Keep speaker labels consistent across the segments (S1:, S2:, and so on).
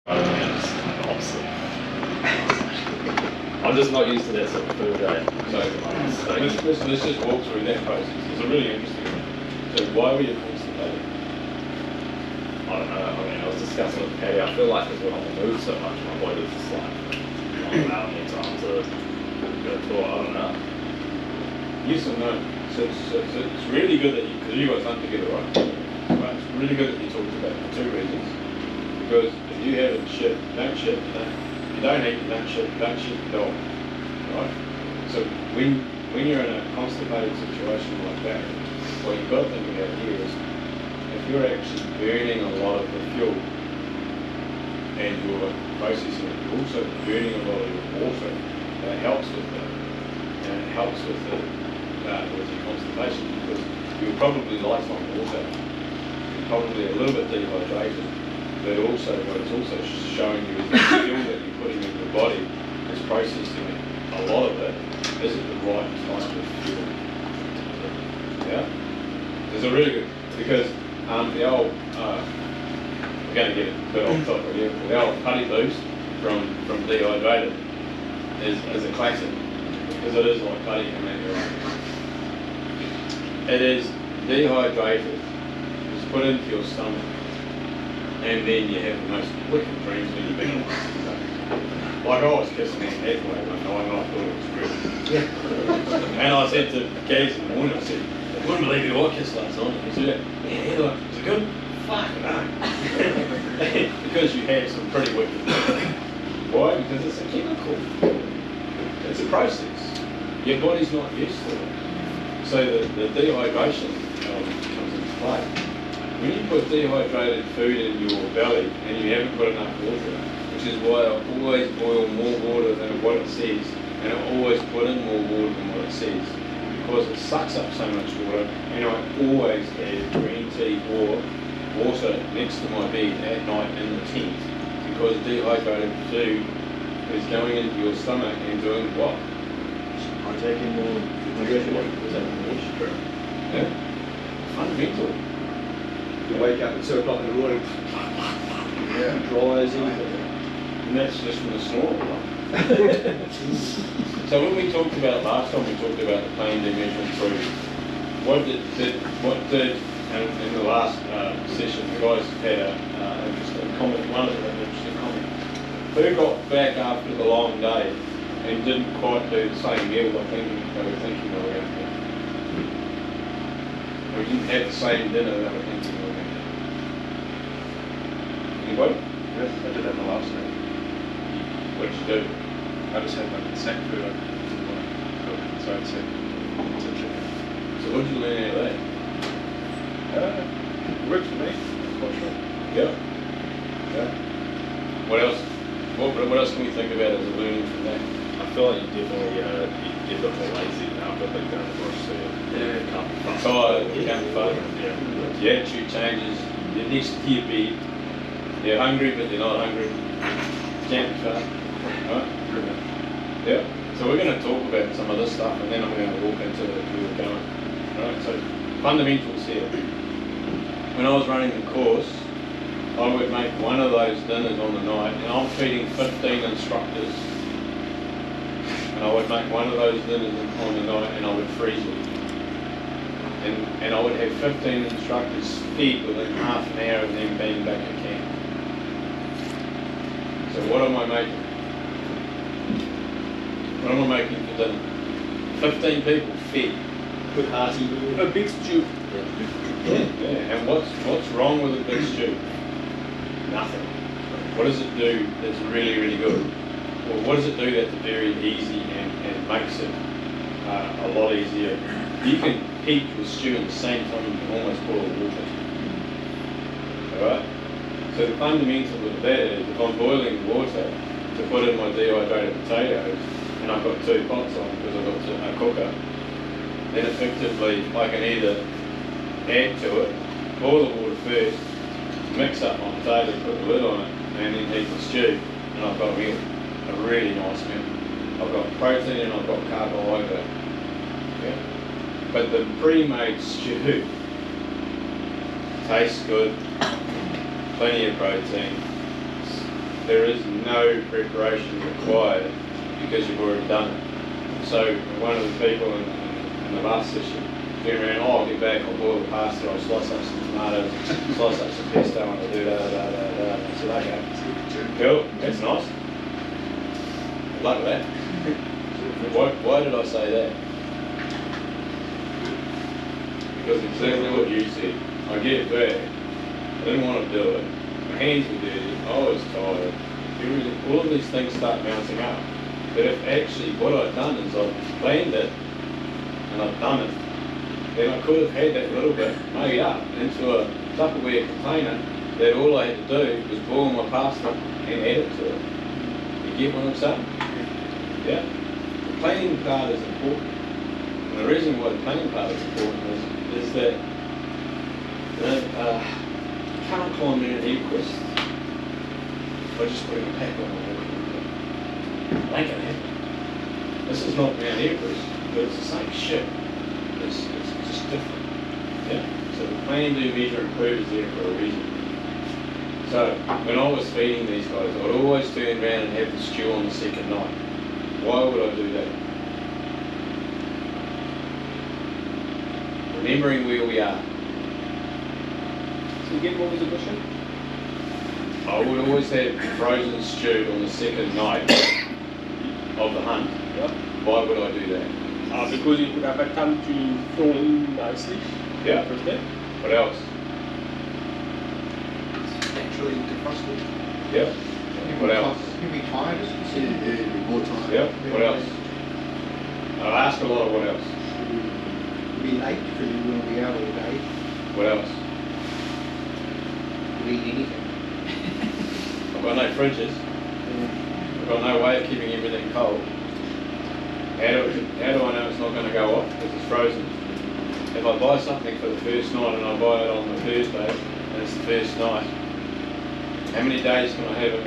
S1: I don't know, I'm just kind of opposite. I'm just not used to that sort of food.
S2: So let's just walk through that process. It's a really interesting one. So why were you constipated?
S1: I don't know. I mean, I was discussing with Katie. I feel like because when I move so much, my body is just like not allowing me time to go to tour. I don't know.
S2: Yes or no? So it's really good that because you got something together, right? Right. It's really good that you talked about it for two reasons. Because if you haven't shit, don't shit, you don't eat, you don't shit, you don't, right? So when you're in a constipated situation like that, what you've got to think about here is if you're actually burning a lot of the fuel and you're processing it, you're also burning a lot of your water. That helps with that, and it helps with your constipation because you're probably light on water, you're probably a little bit dehydrated, but also what it's also showing you is the fuel that you're putting in your body is processing it. A lot of it isn't the right type of fuel. Yeah? It's a really good, because the old, we're going to get a bit off topic here, the old putty boost from dehydrated is a classic, because it is like putty coming out your eye. It is dehydrated, it's put into your stomach, and then you have the most wicked dreams when you're big. Like I was kissing that halfway one night and I thought it was great. And I said to Gaz in the morning, I said, I wouldn't believe who I kissed last night. He said, yeah, like, was it good? Fuck no. Because you have some pretty wicked dreams. Why? Because it's a chemical. It's a process. Your body's not used to it. So the dehydration comes into play. When you put dehydrated food in your belly and you haven't got enough water, which is why I always boil more water than what it says, and I always put in more water than what it says, because it sucks up so much water, and I always have green tea or water next to my bed at night in the tent, because dehydrated food is going into your stomach and doing what?
S3: I'm taking more hydration.
S2: Yeah? Fundamental.
S3: You wake up at 2 o'clock in the morning, dry as anything.
S2: And that's just from the snore. So when we talked about last time, we talked about the pain measurement through. What did in the last session, the guys had an interesting comment. One of them had an interesting comment. Who got back after the long day and didn't quite do the same meal they were thinking they were going to do? Or didn't have the same dinner they were thinking they were going to do? Anybody?
S4: Yes, I did that in the last night.
S2: What did you do?
S4: I just had like the same food I didn't want to cook, so I'd say it's a chicken.
S2: So what did you learn out of that?
S4: It worked for me, quite sure.
S2: Yeah. Yeah. What else? What else can we think about as a learning from that?
S1: I feel like you definitely get a bit more lazy now. I've got like down the brush, so you can't be fussed.
S2: Tired, you can't be fussed.
S1: Yeah.
S2: Your attitude changes. You're next to your bed. They're hungry, but they're not hungry. Can't be fussed. Right? Yeah. So we're going to talk about some of this stuff, and then I'm going to walk into where we're going. Right. So fundamentals here. When I was running the course, I would make one of those dinners on the night, and I'm feeding 15 instructors. And I would make one of those dinners on the night, and I would freeze it. And I would have 15 instructors fed within half an hour of them being back at camp. So what am I making? What am I making for dinner? 15 people fed.
S3: Good hearty.
S2: A big stew. Yeah. And what's wrong with a big stew? Nothing. What does it do that's really, really good? Well, what does it do that's very easy and makes it a lot easier? You can heat with stew at the same time you can almost boil water. Alright? So the fundamental of that is if I'm boiling water to put in my dehydrated potatoes, and I've got 2 pots on because I've got a cooker, then effectively I can either add to it, boil the water first, mix up my potato, put the lid on it, and then heat the stew, and I've got a meal, a really nice meal. I've got protein and I've got carbohydrate. Yeah? But the pre-made stew tastes good, plenty of protein, there is no preparation required because you've already done it. So one of the people in the last session turned around, oh, I'll get back, I'll boil the pasta, I'll slice up some tomatoes, slice up some pesto, and I'll do da. I said, okay, cool, that's nice. Good luck with that. Why did I say that? Because exactly what you said. I get back, I didn't want to do it, my hands were dirty, I was tired, all of these things start mounting up. But if actually what I've done is I've planned it, and I've done it, then I could have had that little bit made up into a Tupperware container that all I had to do was boil my pasta and add it to it. You get what I'm saying? Yeah? The planning part is important. And the reason why the planning part is important is that you can't climb Mount Everest by just putting a pack on and walking. It ain't gonna happen. This is not Mount Everest, but it's the same shit. It's just different. Yeah? So the plan, do, measure, and prove is there for a reason. So when I was feeding these guys, I'd always turn around and have the stew on the second night. Why would I do that? Remembering where we are.
S3: So again, what was the question?
S2: I would always have frozen stew on the second night of the hunt.
S3: Yep.
S2: Why would I do that?
S3: Because you could have had time to throw in nicely.
S2: Yeah.
S3: First day.
S2: What else?
S5: Naturally defrosted.
S2: Yep. What else?
S5: You'll be tired, you'll be more tired.
S2: Yep. What else? I'll ask a lot of what else.
S5: You'll be late because you will be out all day.
S2: What else?
S5: You'll eat anything.
S2: I've got no fridges. I've got no way of keeping everything cold. How do I know it's not going to go off? Because it's frozen. If I buy something for the first night and I buy it on the Thursday and it's the first night, how many days can I have it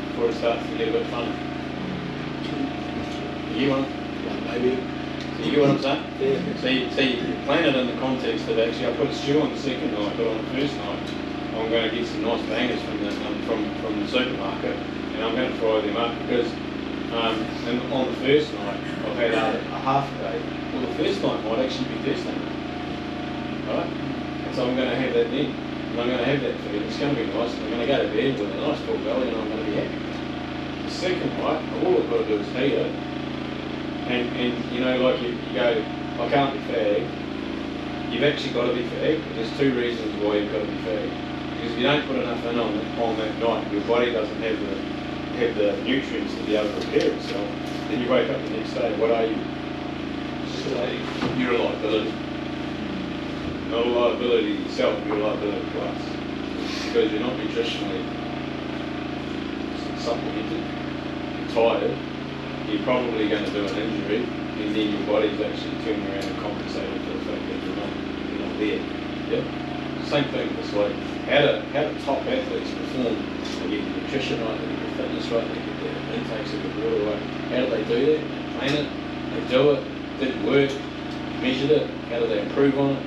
S2: before it starts to get a bit funny? You want
S3: Maybe.
S2: you get what I'm saying?
S3: Yeah.
S2: So you plan it in the context of actually I put stew on the second night, but on the first night I'm going to get some nice bangers from the supermarket and I'm going to fry them up because and on the first night I've had a half a day. Well, the first night might actually be Thursday night, right? And so I'm going to have that then. And I'm going to have that food. It's going to be nice. And I'm going to go to bed with a nice full belly and I'm going to be happy. The second night, all I've got to do is heat it. And you know, like you go, I can't be fagged. You've actually got to be fagged. There's two reasons why you've got to be fagged. Because if you don't put enough in on that night, your body doesn't have the nutrients to be able to repair itself. Then you wake up the next day, what are you? You're a liability. Not a liability to yourself, you're a liability to us. Because you're not nutritionally supplemented, you're tired, you're probably going to do an injury, and then your body's actually turning around and compensating for the fact that you're not there. Yeah? Same thing this way. How do top athletes perform? They get the nutrition right, they get the fitness right, they get their intakes of the water right. How do they do that? They plan it, they do it, did it work, measured it, how do they improve on it?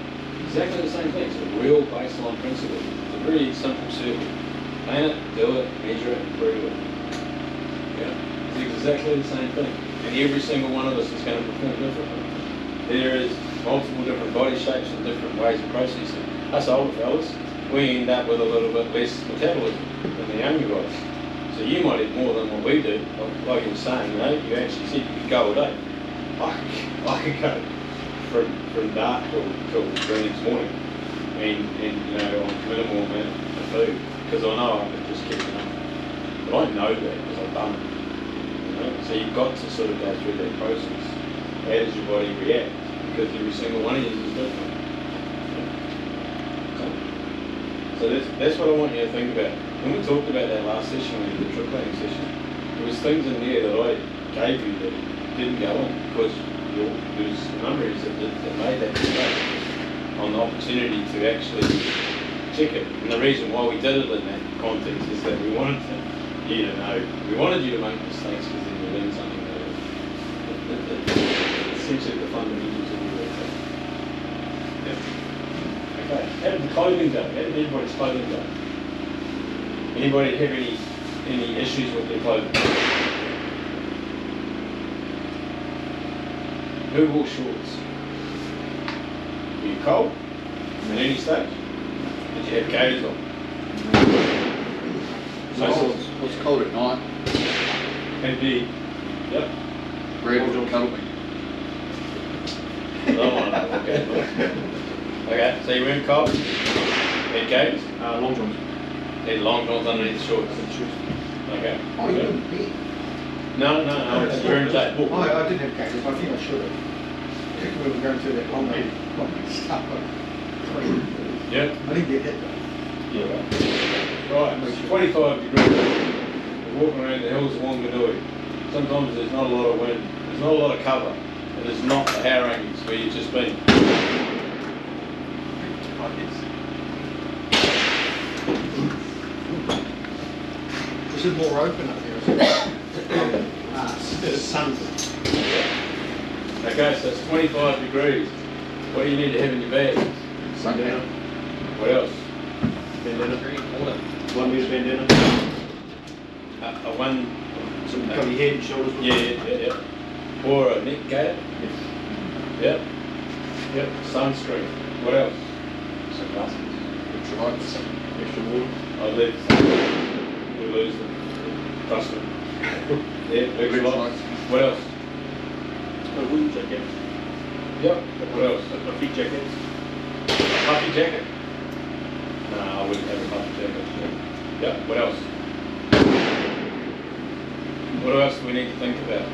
S2: Exactly the same thing. It's a real baseline principle. It's a very simple circle. Plan it, do it, measure it, improve it. Yeah? It's exactly the same thing. And every single one of us is going to perform differently. There is multiple different body shapes and different ways of processing. Us older fellas, we end up with a little bit less metabolism than the younger guys. So you might eat more than what we do, like you were saying, you know, you actually said you could go all day. I could go from dark till the next morning and you know, on minimal amount of food, because I know I could just keep it up. But I know that because I've done it. You know? So you've got to sort of go through that process. How does your body react? Because every single one of you is different. So that's what I want you to think about. When we talked about that last session, the trip planning session, there was things in there that I gave you that didn't go in because there was a number of you that made that mistake on the opportunity to actually check it. And the reason why we did it in that context is that we wanted you to know, we wanted you to make mistakes because then you learn something that essentially the fundamentals of your work. Yeah. Okay, how did the clothing go? How did everybody's clothing go? Anybody have any issues with their clothing. Who wore shorts? Were you cold? At any stage? Did you have gaiters on?
S6: What's cold at night?
S2: Indeed. Yep.
S6: Red will cuddle me.
S2: Okay. Okay, so you weren't cold? Had gaiters?
S3: Long johns.
S2: Had long johns underneath the shorts? Okay.
S5: Oh, you didn't be.
S2: No, it's during the day.
S5: I didn't have cages, I think I should have. Particularly when we were going through that long stuff.
S2: Yep.
S5: I didn't get hit though.
S2: Right, it's 25 degrees. We're walking around the hills of Wanganui. Sometimes there's not a lot of wind, there's not a lot of cover, and there's not the Harangues where you've just been.
S5: This is more open up here, isn't it? It's sun.
S2: Okay, so it's 25 degrees. What do you need to have in your bag?
S3: Bandana.
S2: What else?
S3: Bandana. 1 meter bandana.
S2: A one.
S3: Some cover your head and shoulders.
S2: Yeah. Or a neck guard. Yep. Sunscreen. What else?
S4: Sunglasses.
S6: Electrolytes.
S3: Extra water.
S2: I live. We lose them. Trust me. Yeah, extra lights. What else?
S3: A wind jacket.
S2: Yep. What else?
S3: A feet jacket.
S2: A puffy jacket? No, I wouldn't have a puffy jacket. Yep. What else? What else do we need to think about?